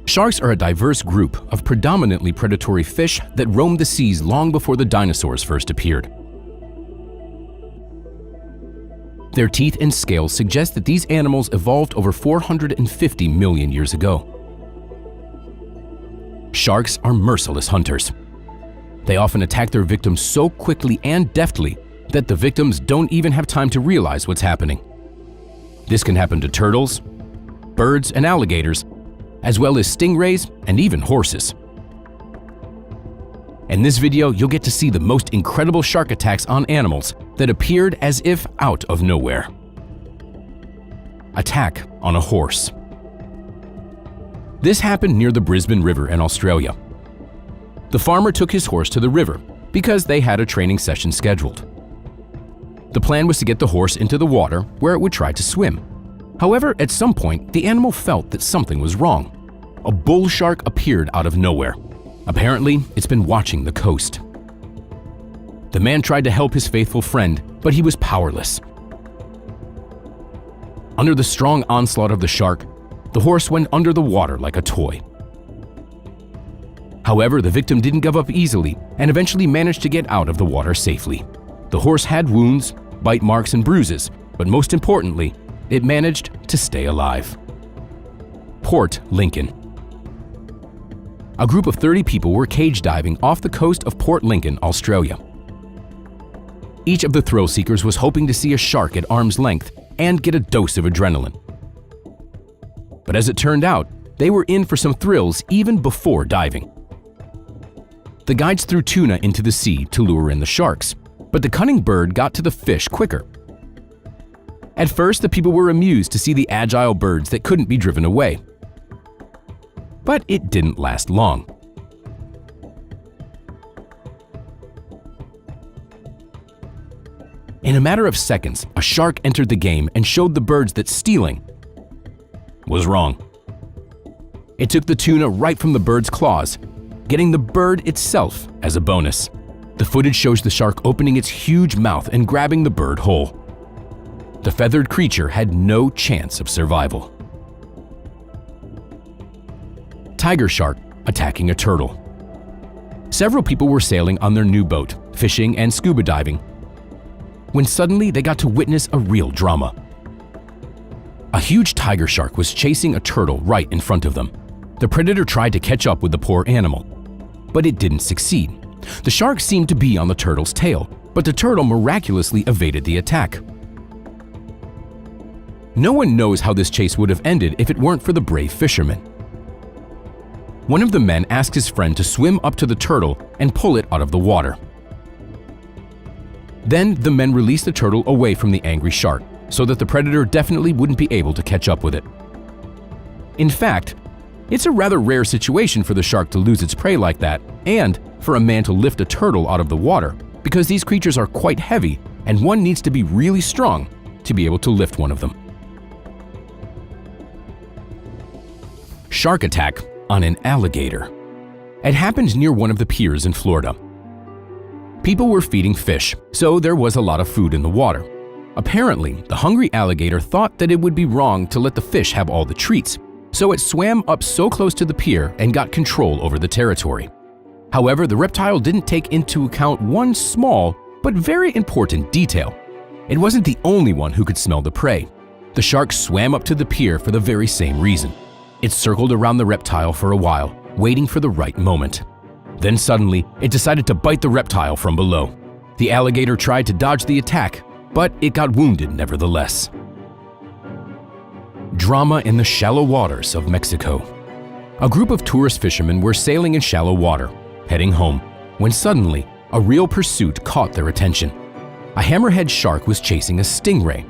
Sharks are a diverse group of predominantly predatory fish that roamed the seas long before the dinosaurs first appeared. Their teeth and scales suggest that these animals evolved over 450 million years ago. Sharks are merciless hunters. They often attack their victims so quickly and deftly that the victims don't even have time to realize what's happening. This can happen to turtles, birds, and alligators, as well as stingrays and even horses. In this video, you'll get to see the most incredible shark attacks on animals that appeared as if out of nowhere. Attack on a horse. This happened near the Brisbane River in Australia. The farmer took his horse to the river because they had a training session scheduled. The plan was to get the horse into the water where it would try to swim. However, at some point, the animal felt that something was wrong. A bull shark appeared out of nowhere. Apparently, it's been watching the coast. The man tried to help his faithful friend, but he was powerless. Under the strong onslaught of the shark, the horse went under the water like a toy. However, the victim didn't give up easily and eventually managed to get out of the water safely. The horse had wounds, bite marks, and bruises, but most importantly, it managed to stay alive. Port Lincoln. A group of 30 people were cage diving off the coast of Port Lincoln, Australia. Each of the thrill seekers was hoping to see a shark at arm's length and get a dose of adrenaline. But as it turned out, they were in for some thrills even before diving. The guides threw tuna into the sea to lure in the sharks, but the cunning bird got to the fish quicker. At first, the people were amused to see the agile birds that couldn't be driven away. But it didn't last long. In a matter of seconds, a shark entered the game and showed the birds that stealing was wrong. It took the tuna right from the bird's claws, getting the bird itself as a bonus. The footage shows the shark opening its huge mouth and grabbing the bird whole. The feathered creature had no chance of survival. Tiger shark attacking a turtle. Several people were sailing on their new boat, fishing and scuba diving, when suddenly they got to witness a real drama. A huge tiger shark was chasing a turtle right in front of them. The predator tried to catch up with the poor animal, but it didn't succeed. The shark seemed to be on the turtle's tail, but the turtle miraculously evaded the attack. No one knows how this chase would have ended if it weren't for the brave fishermen. One of the men asked his friend to swim up to the turtle and pull it out of the water. Then the men released the turtle away from the angry shark so that the predator definitely wouldn't be able to catch up with it. In fact, it's a rather rare situation for the shark to lose its prey like that and for a man to lift a turtle out of the water because these creatures are quite heavy and one needs to be really strong to be able to lift one of them. Shark attack on an alligator. It happened near one of the piers in Florida. People were feeding fish, so there was a lot of food in the water. Apparently, the hungry alligator thought that it would be wrong to let the fish have all the treats, so it swam up so close to the pier and got control over the territory. However, the reptile didn't take into account one small but very important detail. It wasn't the only one who could smell the prey. The shark swam up to the pier for the very same reason. It circled around the reptile for a while, waiting for the right moment. Then suddenly, it decided to bite the reptile from below. The alligator tried to dodge the attack, but it got wounded nevertheless. Drama in the shallow waters of Mexico. A group of tourist fishermen were sailing in shallow water, heading home, when suddenly, a real pursuit caught their attention. A hammerhead shark was chasing a stingray.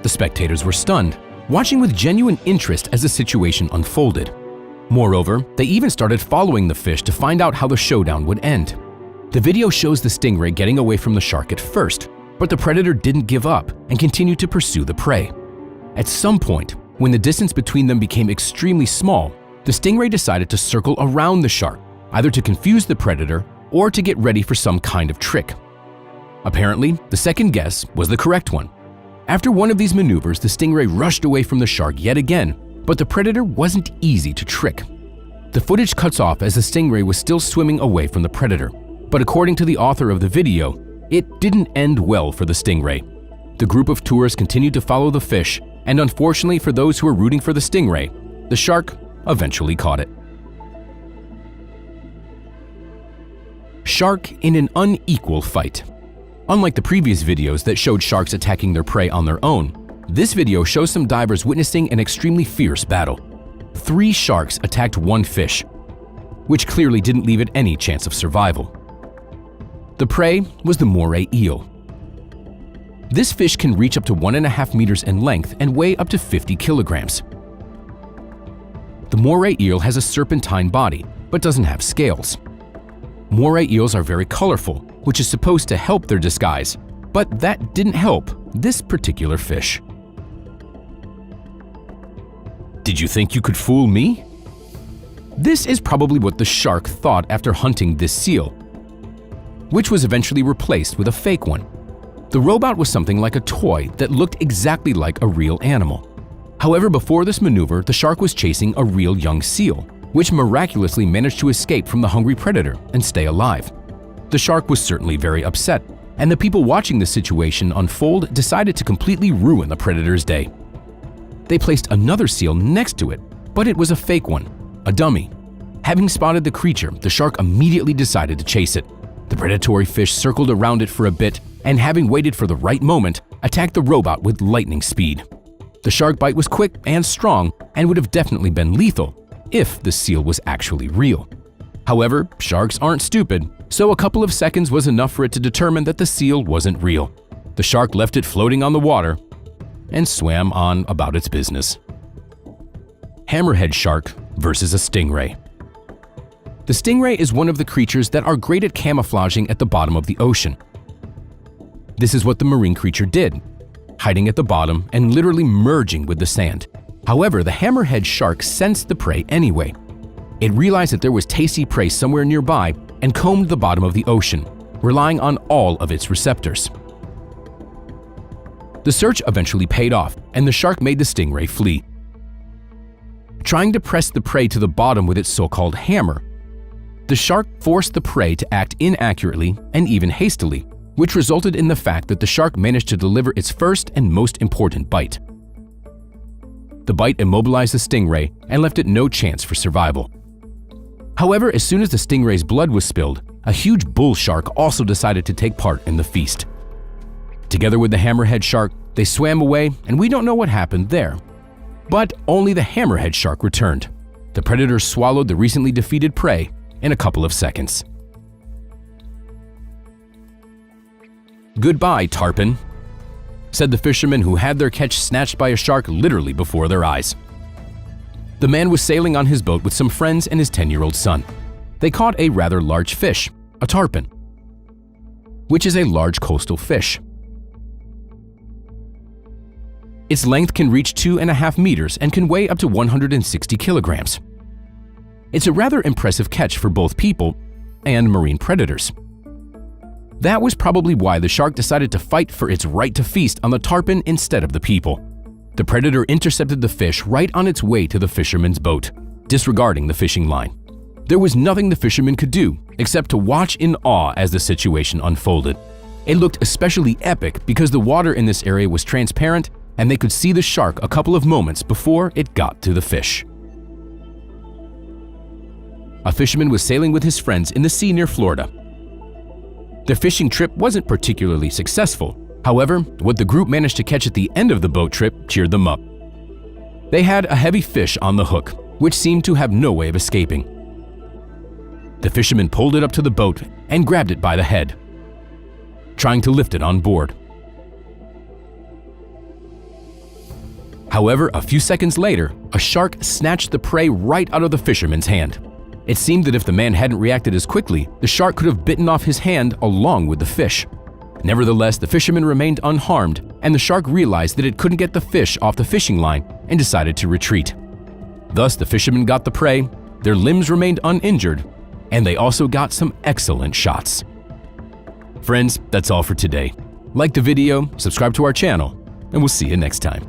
The spectators were stunned, watching with genuine interest as the situation unfolded. Moreover, they even started following the fish to find out how the showdown would end. The video shows the stingray getting away from the shark at first, but the predator didn't give up and continued to pursue the prey. At some point, when the distance between them became extremely small, the stingray decided to circle around the shark, either to confuse the predator or to get ready for some kind of trick. Apparently, the second guess was the correct one. After one of these maneuvers, the stingray rushed away from the shark yet again, but the predator wasn't easy to trick. The footage cuts off as the stingray was still swimming away from the predator, but according to the author of the video, it didn't end well for the stingray. The group of tourists continued to follow the fish, and unfortunately for those who were rooting for the stingray, the shark eventually caught it. Shark in an unequal fight. Unlike the previous videos that showed sharks attacking their prey on their own, this video shows some divers witnessing an extremely fierce battle. 3 sharks attacked one fish, which clearly didn't leave it any chance of survival. The prey was the moray eel. This fish can reach up to 1.5 meters in length and weigh up to 50 kilograms. The moray eel has a serpentine body, but doesn't have scales. Moray eels are very colorful, which is supposed to help their disguise, but that didn't help this particular fish. Did you think you could fool me? This is probably what the shark thought after hunting this seal, which was eventually replaced with a fake one. The robot was something like a toy that looked exactly like a real animal. However, before this maneuver, the shark was chasing a real young seal, which miraculously managed to escape from the hungry predator and stay alive. The shark was certainly very upset, and the people watching the situation unfold decided to completely ruin the predator's day. They placed another seal next to it, but it was a fake one, a dummy. Having spotted the creature, the shark immediately decided to chase it. The predatory fish circled around it for a bit, and having waited for the right moment, attacked the robot with lightning speed. The shark bite was quick and strong and would have definitely been lethal if the seal was actually real. However, sharks aren't stupid, so a couple of seconds was enough for it to determine that the seal wasn't real. The shark left it floating on the water and swam on about its business. Hammerhead shark versus a stingray. The stingray is one of the creatures that are great at camouflaging at the bottom of the ocean. This is what the marine creature did, hiding at the bottom and literally merging with the sand. However, the hammerhead shark sensed the prey anyway. It realized that there was tasty prey somewhere nearby and combed the bottom of the ocean, relying on all of its receptors. The search eventually paid off, and the shark made the stingray flee. Trying to press the prey to the bottom with its so-called hammer, the shark forced the prey to act inaccurately and even hastily, which resulted in the fact that the shark managed to deliver its first and most important bite. The bite immobilized the stingray and left it no chance for survival. However, as soon as the stingray's blood was spilled, a huge bull shark also decided to take part in the feast. Together with the hammerhead shark, they swam away, and we don't know what happened there. But only the hammerhead shark returned. The predator swallowed the recently defeated prey in a couple of seconds. "Goodbye, tarpon," said the fisherman who had their catch snatched by a shark literally before their eyes. The man was sailing on his boat with some friends and his 10-year-old son. They caught a rather large fish, a tarpon, which is a large coastal fish. Its length can reach 2.5 meters and can weigh up to 160 kilograms. It's a rather impressive catch for both people and marine predators. That was probably why the shark decided to fight for its right to feast on the tarpon instead of the people. The predator intercepted the fish right on its way to the fisherman's boat, disregarding the fishing line. There was nothing the fisherman could do except to watch in awe as the situation unfolded. It looked especially epic because the water in this area was transparent and they could see the shark a couple of moments before it got to the fish. A fisherman was sailing with his friends in the sea near Florida. Their fishing trip wasn't particularly successful. However, what the group managed to catch at the end of the boat trip cheered them up. They had a heavy fish on the hook, which seemed to have no way of escaping. The fisherman pulled it up to the boat and grabbed it by the head, trying to lift it on board. However, a few seconds later, a shark snatched the prey right out of the fisherman's hand. It seemed that if the man hadn't reacted as quickly, the shark could have bitten off his hand along with the fish. Nevertheless, the fisherman remained unharmed, and the shark realized that it couldn't get the fish off the fishing line and decided to retreat. Thus, the fishermen got the prey, their limbs remained uninjured, and they also got some excellent shots. Friends, that's all for today. Like the video, subscribe to our channel, and we'll see you next time.